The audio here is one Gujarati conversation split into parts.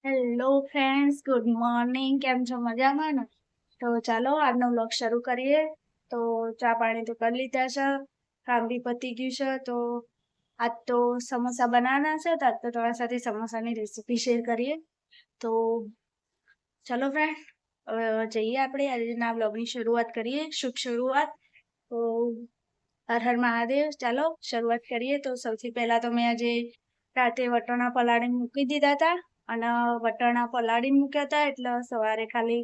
Hello friends, good morning. કેમ છો? મજામાં ને? તો ચાલો આજનો વ્લોગ શરૂ કરીએ. તો ચા પાણી તો કરી લીધા છે, કામ બી પતી ગયું છે. તો આજ તો સમોસા બનાવવાના છે, તો આજ તો તમારા સાથે સમોસાની રેસીપી શેર કરીએ. તો ચલો ફ્રેન્ડ, હવે જઈએ આપણે આજના વ્લોગની શરૂઆત કરીએ. શુભ શરૂઆત. તો હર હર મહાદેવ. ચાલો શરૂઆત કરીએ. તો સૌથી પહેલા તો મેં આજે રાતે વટાણા પલાળીને મૂકી દીધા હતા, અને વટાણા પલાળીને મૂક્યા હતા એટલે સવારે ખાલી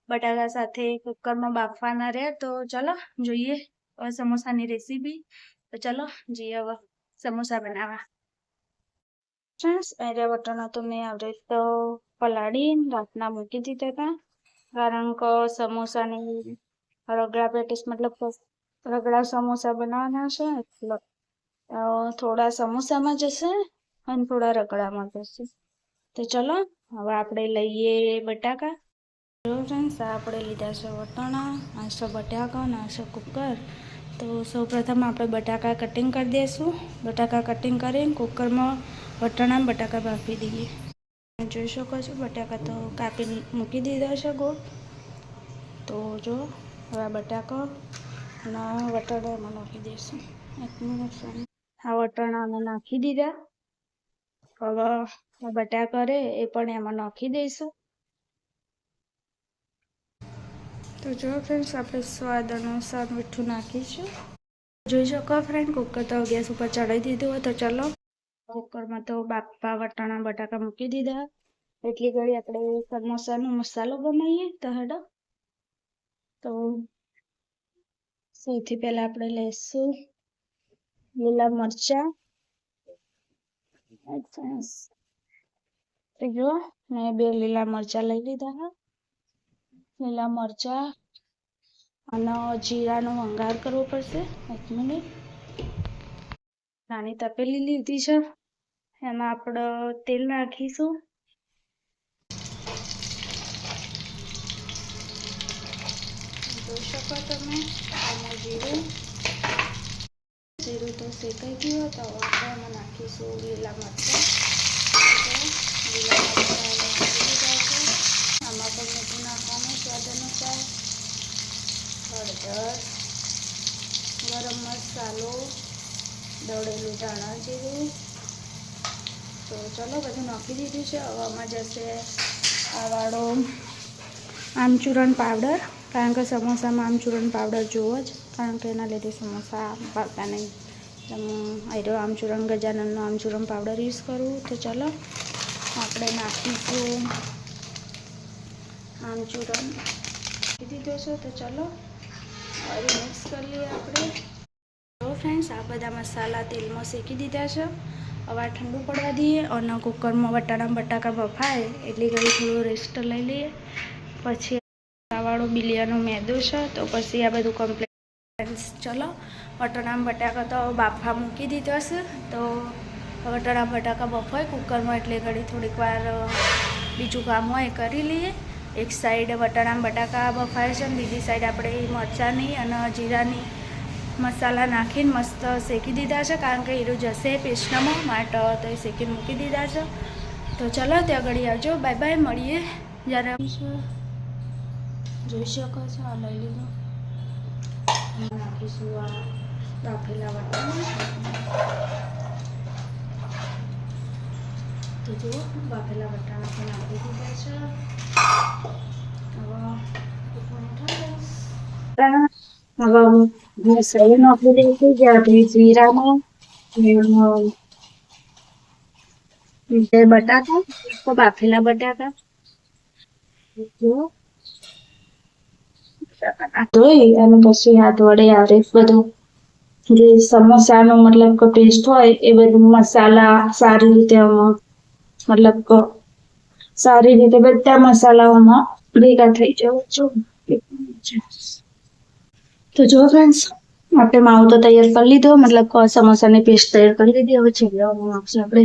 બટાકા સાથે કુકરમાં બાફવાના રહ્યા. તો ચલો જોઈએ હવે સમોસાની રેસીપી. તો ચલો જઈએ હવે સમોસા બનાવવા. વટાણા તો મેં આવી તો પલાળીને રાતના મૂકી દીધા હતા, કારણ કે સમોસાની રગડા પેટીસ મતલબ રગડા સમોસા બનાવવાના છે, એટલે થોડા સમોસામાં જશે અને થોડા રગડામાં જશે. તો ચલો હવે આપણે લઈએ બટાકા. જો ફ્રેન્ડ્સ, આપણે લીધા છે વટાણા, આ છે બટાકા અને આ છે કુકર. તો સૌપ્રથમ આપણે બટાકા કટિંગ કરી દઈશું. બટાકા કટિંગ કરીને કુકરમાં બટાકા બાફી દઈએ. જોઈ શકો છો બટાકા તો કાપીને મૂકી દીધા છે ગોળ. તો જો હવે બટાકા અને વટાણામાં નાખી દઈશું. એક મિનિટ. આ વટાણામાં નાખી દીધા. હવે બટાકા રે એ પણ એમાં નાખી દઈશું. તો જો ફ્રેન્ડ્સ, આપણે સ્વાદ અનુસાર મીઠું નાખીશું. જોઈ શકો ફ્રેન્ડ, કુકર તો ગેસ ઉપર ચડાવી દીધું હોય. તો ચલો કુકરમાં તો બાફા વટાણા બટાકા મૂકી દીધા. એટલી ઘડી આપણે સમોસાનો મસાલો બનાવીએ. તો હેડો. તો સૌથી પહેલા આપણે લઈશું લીલા મરચા. જો મેં 2 લીલા મરચા લઈ લીધા હા. લીલા મરચા અને જીરાનો વઘાર કરવો પડશે. એક મિનિટ. નાની તપેલી લીધી છે, એમાં આપણે તેલ નાખીશું. જોઈ શકો તમે આમાં જીરું તો શેકાઈ ગયું. તો આપણે એમાં નાખીશું લીલા મરચાં. લીલા મરચાં નાખી દીધા છે. આમાં પણ મીઠું નાખવાનું સ્વાદ અનુસાર, હળદર, ગરમ મસાલો, દળેલું ધાણા જીરું. તો ચલો બધું નાખી દીધું છે. હવે આમાં જશે આ વાળો આમચૂરણ પાવડર, કારણ કે સમોસામાં આમચૂરણ પાવડર જોવો જ, કારણ કે એના લીધે સમોસા ભાવતા નહીં. આયરો આમચૂરણ ગજાનનનો આમચૂરણ પાવડર યુઝ કરું. તો ચલો આપણે નાખીશું આમચૂરણ દીધો છે. તો ચલો હવે મિક્સ કરી લઈએ આપણે. તો ફ્રેન્ડ્સ, આ બધા મસાલા તેલમાં શેકી દીધા છે. હવે ઠંડુ પડવા દઈએ અને કુકરમાં બટાકા બફાય એટલી ઘડી થોડું રેસ્ટ લઈ લઈએ. પછી આવાળો બિલિયાનો મેદો છે, તો પછી આ બધું કમ્પ્લીટ. ચલો બટાકા તો બાફા મૂકી દીધો છે. તો બટાકા બફાય કુકરમાં એટલે ઘડી થોડીક વાર બીજું કામ હોય કરી લઈએ. એક સાઈડ બટાકા બફાય છે, બીજી સાઈડ આપણે મરચાંની અને જીરાની મસાલા નાખીને મસ્ત શેકી દીધા છે, કારણ કે હીરું જશે પેસ્ટમાં માટે. તો એ શેકીને મૂકી દીધા છે. તો ચલો ત્યાં ઘડી આવજો. બાય બાય, મળીએ જ્યારે. જોઈ શકો છો આ લઈ લીધો. નાખીશું આ બાફેલા વટાણા. તો જુઓ બાફેલા વટાણા પણ નાખી દીધા છે. હવે સહી નાખી દઈશું જે આપણે જીરામાં બટાકા તો બાફેલા બટાકા ધોઈ અને પછી હાથ વડે આવે બધું જે સમોસાનો મતલબ કે પેસ્ટ હોય એ બધું મસાલા સારી રીતે મતલબ સારી રીતે બધા મસાલાઓમાં ભેગા થઈ જવું. તો જો ફ્રેન્ડ્સ, આપણે માવો તો તૈયાર કરી લીધો, મતલબ સમોસાની પેસ્ટ તૈયાર કરી દીધી. હવે જીરામાં નાખશું આપણે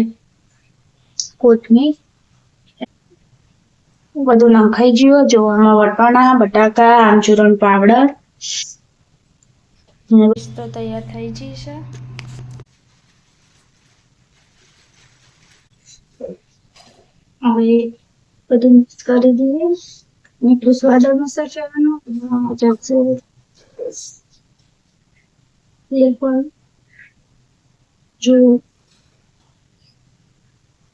કોથમીર. બધું નાખાઈ ગયું. જો આમાં વટાણા બટાકા આમચૂરણ પાવડર તો તૈયાર થઈ જશે. હવે બધું મિક્સ કરી દઈએ. મીઠું સ્વાદ અનુસાર લેવાનું. તેલ પણ જો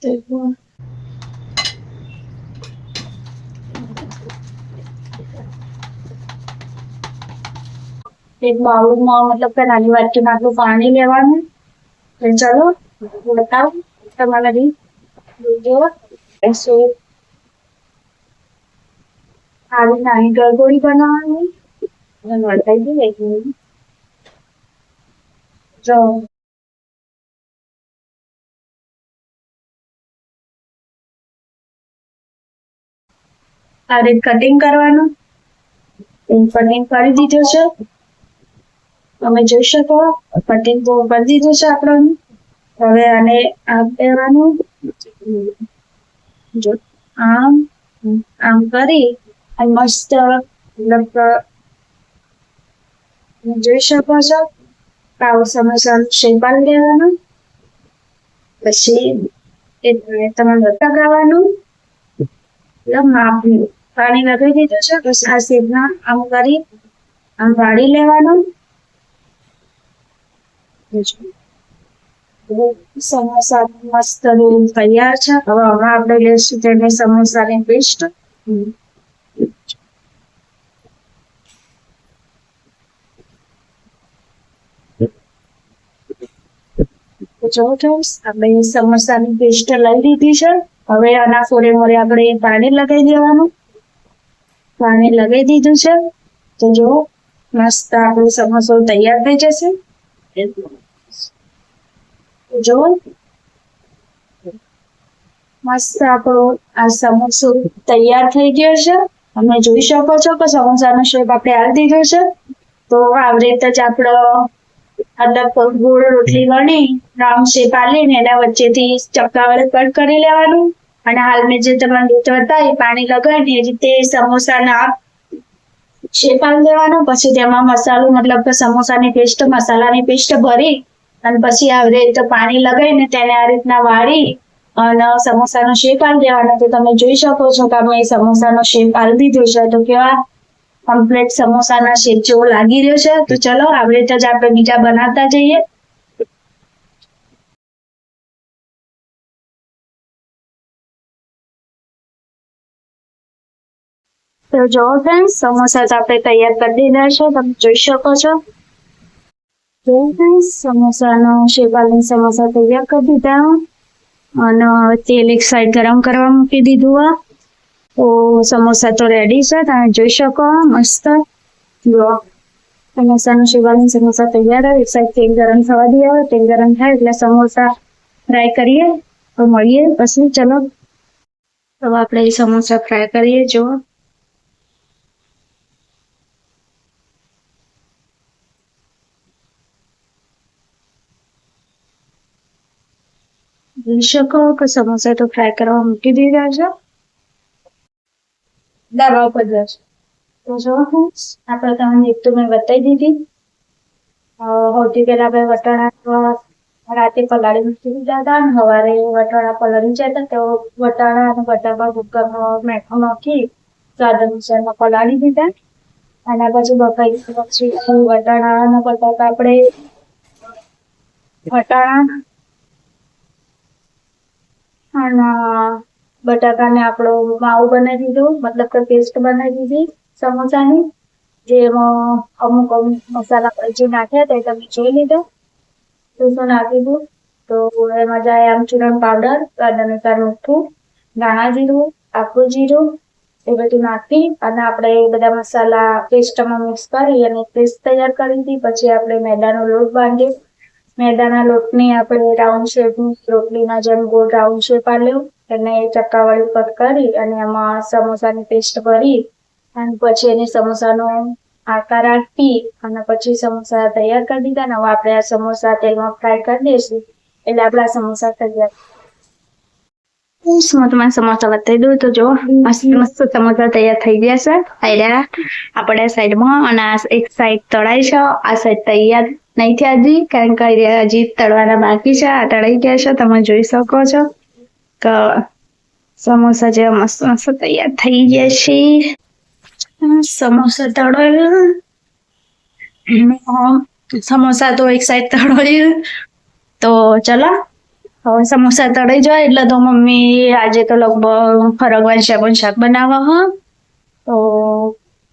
તેલ પણ એક બાઉલમાં મતલબ કે નાની વાટકીમાં આટલું પાણી લેવાનું. ચાલો બતાવું તમારી વિડીયો. આવી નાની ગરગોળી બનાવવાની. વળતાઈ દઈએ જો આ રીત કટિંગ કરવાનું. કટિંગ કરી દીધું છે. તમે જોઈ શકો કટિંગ કરી દીધું છે આપણને. હવે આને આમ લેવાનું. જો આમ આમ કરી અને મસ્ત મતલબ જોઈ શકો છો આવું સમોસાનું શેપ આપી દેવાનું. પછી તમારે લગાવવાનું માપનું પાણી લગાવી દીધું છે. બસ આ શેપના આમ કરી આમ વાળી લેવાનું. સમોસા મસ્ત રોલ તૈયાર છે. હવે આપણે લેશું તેને સમોસાની પેસ્ટ. જો આપણે સમોસાની પેસ્ટ લઈ લીધી છે. હવે આના ફોરે મોરે આપણે પાણી લગાવી દેવાનું. પાણી લગાવી દીધું છે. તો જો મસ્ત આપણો સમોસો તૈયાર થઈ જશે. જો મસ્ત આપણો આ સમોસો તૈયાર થઈ ગયો છે. તમે જોઈ શકો છો કે સમોસાનો શેપ આપણે આપી દીધો છે. તો આવી રીતે જ આપણો અંદર ગોળ રોટલી વણી રાઉન્ડ શેપ આલીને એના વચ્ચેથી ચપટા વડે કટ કરી લેવાનું. અને હાલ મેં જે તમને રીત બતાવી પાણી લગાવીને એ રીતે સમોસાના શેપ આપી દેવાનો. પછી તેમાં મસાલો મતલબ કે સમોસાની પેસ્ટ મસાલાની પેસ્ટ ભરી અને પછી આવી રીતે પાણી લગાવીને તેને આ રીતના વાળી અને સમોસાનો શેપ આપી દેવાનો. તો તમે જોઈ શકો છો કે અમે સમોસાનો શેપ આપી દીધો છે. તો કેવા કમ્પ્લીટ સમોસાના શેપ જેવો લાગી રહ્યો છે. તો ચલો આવી રીતે જ આપણે બીજા બનાવતા જઈએ. તો જો ફ્રેન્ડ્સ સમોસા તો આપણે તૈયાર કરી દીધા છે. તમે જોઈ શકો છો. જો ફ્રેન્ડ્સ સમોસાનો શેપ આપીને સમોસા તૈયાર કરી દીધા. અને તેલ એક સાઈડ ગરમ કરવા મૂકી દીધું. તો સમોસા તો રેડી છે. તમે જોઈ શકો મસ્ત. જો સમોસાનો શેપ આપીને સમોસા તૈયાર. એક સાઈડ તેલ ગરમ થવા દઈએ. તેલ ગરમ થાય એટલે સમોસા ફ્રાય કરીએ. તો મળીએ પછી. ચલો તો આપણે સમોસા ફ્રાય કરીએ. જો જોઈ શકો કે સમોસા તો ફ્રાય કરવા મૂકી દીધા છે. દાબા ઉપર જશે. તો જો આપણે તમને એક તો મેં બતાવી દીધી. સૌથી પહેલા આપણે વટાણા રાતે પલાળી મૂકી દીધા હતા. અને સવારે વટાણા પલળી જતા તો વટાણા અને બટાકા કુકરમાં મેઠું નાખી સ્વાદ અનુસારમાં પલાળી દીધા. અને પછી બફાઈ પછી વટાણા અને બટાકા આપણે વટાણા અને બટાકાને આપણો માવો બનાવી દીધો મતલબ કે પેસ્ટ બનાવી દીધી સમોસાની. જેમાં અમુક મસાલા જે નાખ્યા હતા એ તમે જોઈ લીધા. શું નાખી દીધું તો એમાં જાય આમચૂરણ પાવડર, સ્વાદ અનુસાર મીઠું, ધાણા જીરું, આખું જીરું એ બધું નાખી અને આપણે બધા મસાલા પેસ્ટમાં મિક્સ કરી અને પેસ્ટ તૈયાર કરી દીધી. પછી આપણે મેદાનો લોટ બાંધ્યો. મેદાના લોટની આપણે રાઉન્ડ શેપની રોટલીના જેમ ગોળ રાઉન્ડ શેપ આલ્યો. એને ચક્કાવાળી કટ કરી અને એમાં સમોસાની પેસ્ટ ભરી અને પછી એને સમોસાનો આકાર આપી અને પછી સમોસા તૈયાર કરી દીધા. ને હવે આપણે આ સમોસા તેલમાં ફ્રાય કરી દઈશું એટલે આપણા સમોસા તૈયાર. હું તમને સમોસા બતાવી દઉં તો જો મસ્ત મસ્ત સમોસા તૈયાર થઈ ગયા છે. આપણે સાઈડમાં અને આ એક સાઈડ તળાઈ છે. આ સાઈડ તૈયાર નહીં થયા હજી કારણ કે હજી તળવાના બાકી છે. આ તળાઈ ગયા છે. તમે જોઈ શકો છો કે સમોસા જેવા મસ્ત મસ્ત તૈયાર થઈ ગયા છે. સમોસા તળાયા, સમોસા તો એક સાઈડ તળાયું. તો ચલો હવે સમોસા તળાઈ જાય એટલે તો મમ્મી આજે તો લગભગ ફરગવાન શાક બનાવવા હ. તો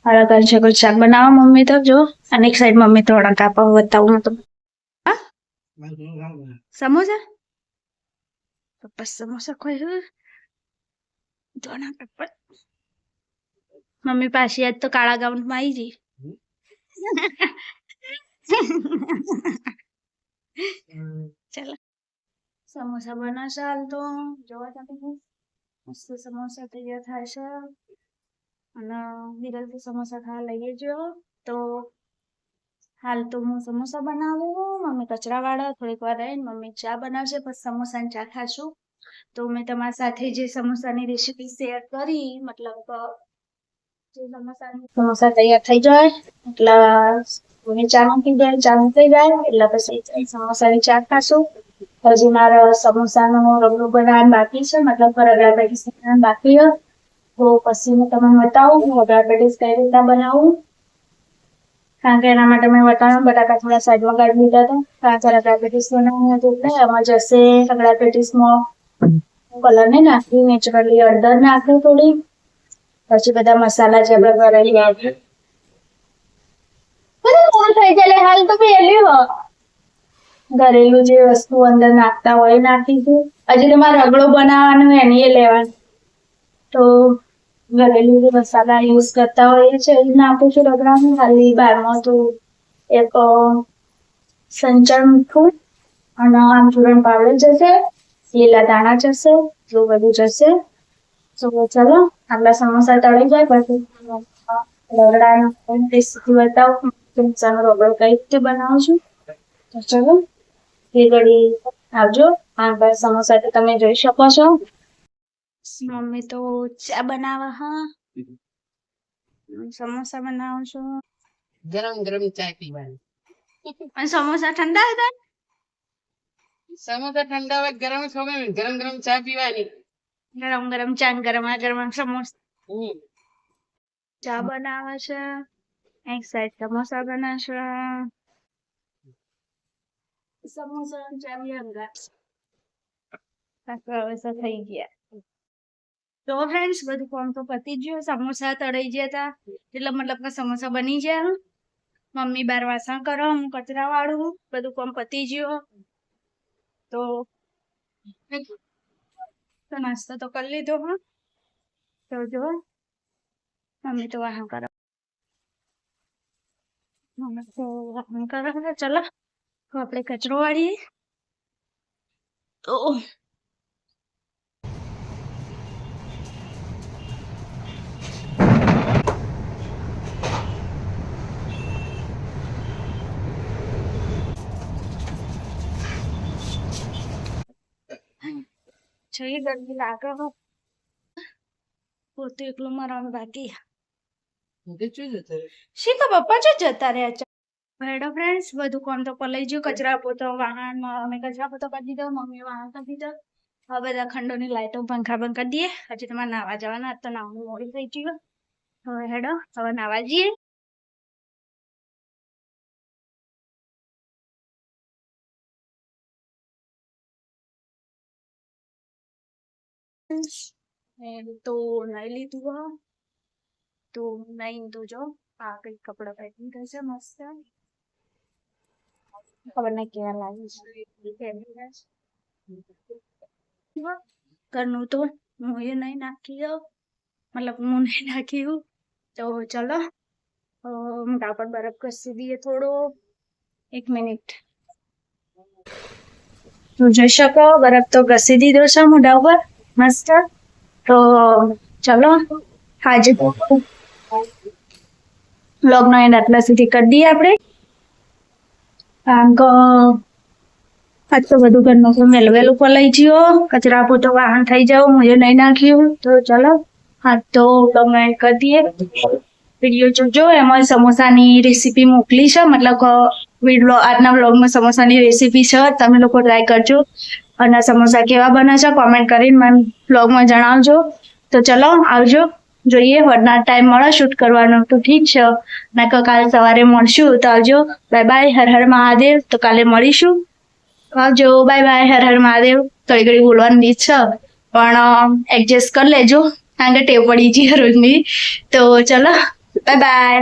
ફરગવાન શાક બનાવવા મમ્મી તો જો, અને એક સાઈડ મમ્મી થોડા કાપા બતાવું તો સમોસા પપ્પા સમોસા ખોઈ જોના પપ્પા મમ્મી પાછી આજ તો કાળા ગાઉન માં આવી જઈ. ચાલો સમોસા બનાવશે હાલ તો જોવા તમે મસ્ત સમોસા તૈયાર થાય છે. અને વિરલથી સમોસા ખાવા લઈએ જો. તો હાલ તો હું સમોસા બનાવું, મમ્મી કચરા વાળા, થોડીક વાર રહીને મમ્મી ચા બનાવશે, પછી સમોસા ને ચા ખાશું. તો મેં તમારી સાથે જે સમોસાની રેસીપી શેર કરી, મતલબ જે સમોસા તૈયાર થઈ જાય એટલે ચા મૂકી જાય, ચા મૂકી જાય એટલે પછી સમોસાની ચા ખાશું. હજી મારા સમોસાનો રગડો બનાવવાનું બાકી છે, મતલબ રગડા પેટીસ બનાવવાનું બાકી છે. તો પછી હું તમને બતાવું રગડા પેટીસ કઈ રીતના બનાવું. કારણ કે એના માટે મેં વટાણા બટાકા થોડા સાઈડમાં કાઢી લીધા હતા. કારણ કે રગડા પેટીસ બનાવવાનું હતું એટલે એમાં જશે રગડા પેટીસમાં કલર નહીં નાખી, નેચરલી હળદર નાખી થોડી, પછી બધા મસાલા જે આપણે ઘરેલી નાખી. થઈ જાય હાલ તો પહેલી હો ઘરેલું જે વસ્તુ અંદર નાખતા હોય એ નાખીશું. હજી તમારે રગડો બનાવવાનો હોય એની એ લેવાનું. તો ઘરેલું જે મસાલા યુઝ કરતા હોય છે એ નાખું છું રગડામાં. ખાલી બારમાં તો એક સંચળ મીઠું અને આમચૂરણ પાવડર જશે, લીલા દાણા જશે, એવું બધું જશે. તો ચલો આપણા સમોસા તળી જાય પછી રગડાનો રેસીપી બતાવું. સમોસાનો રગડો કઈ રીતે બનાવું છું. તો ચલો એ ઘડી આવજો. આ સમોસા તો તમે જોઈ શકો છો. મમ્મી તો ચા બનાવે હા, સમોસા બનાવું છું. ગરમ ગરમ ચા પીવાની. અને સમોસા ઠંડા હતા. સમોસા ઠંડા હોય ગરમ છોમે ગરમ ગરમ ચા પીવાની. ગરમ ગરમ ચા, ગરમા ગરમ સમોસા. ચા બનાવે છે, એક સાઈડ સમોસા બનાવશે. સમોસા ચા બી હંગા થઈ ગયા. તો ફ્રેન્ડ્સ બધું કામ તો પતી ગયું. સમોસા તળાઈ ગયા હતા એટલે મતલબ કે સમોસા બની ગયા. મમ્મી બાર વાસણ કરો, હું કચરા વાળું, બધું કામ પતી ગયું. તો નાસ્તો તો કરી લીધો હા. તો જો મમ્મી તો વાહન કરો, મમ્મી તો વાહન કરો. ચલો તો આપણે કચરો વાળીએ. તો છઈ ગરમી લાગે હો. પોતે એકલું મારવાનું બાકી. શીખો પપ્પા જો જતા રહ્યા છે. હેડો ફ્રેન્ડ્સ બધું કામ તો પલાઈ ગયું. કચરા પોતો વાહન અમે કચરા પોતો કરી દીધો, મમ્મી વાહન કરી દીધો. હવે બધા ખંડોની લાઈટો પંખા બંધ કરી દઈએ. હજી તમારે નાવા જવાના, તો નાવાનું મોડું થઈ ગયું. હવે હેડો હવે નાવા જઈએ. તો નાઈ લીધું. તો નહીં તો જો આ કઈ કપડા પેકિંગ કરશે મસ્ત. ખબર નહીં કેવા લાગે છે. ઘરનું તો હું એ નહીં નાખ્યું, મતલબ હું નહીં નાખ્યું. તો ચલો મોઢા પર બરફ ઘસી દઈએ થોડો. 1 મિનિટ. જોઈ શકો બરફ તો ઘસી દીધો છે મોઢા ઉપર મસ્ત. તો ચલો આજે વ્લોગનો એન્ડ આટલા સુધી કરી દઈએ આપણે. કારણ કે આજ તો બધું ઘરનું તો વહેલું પલાઈ ગયો. કચરા પોતો વાહન થઈ જાવ, હું એ નહીં નાખ્યું. તો ચલો આજ તો વ્લોગનો એન્ડ કરી દઈએ. વિડીયો જોજો, એમાં સમોસાની રેસીપી મોકલી છે, મતલબ આજના વ્લોગમાં સમોસાની રેસીપી છે. તમે લોકો ટ્રાય કરજો અને સમોસા કેવા બને છે કોમેન્ટ કરીને મને બ્લોગમાં જણાવજો. તો ચલો આવજો, જોઈએ વરના ટાઈમ મળે શૂટ કરવાનો તો ઠીક છે, નકર કાલે સવારે મળશું. તો આવજો, બાય બાય, હર હર મહાદેવ. તો કાલે મળીશું, આવજો, બાય બાય, હર હર મહાદેવ. ઘડી ઘડી બોલવાની રીત છે પણ એડજસ્ટ કરી લેજો, કારણ કે ટેવ પડી છે રોજની. તો ચલો બાય બાય.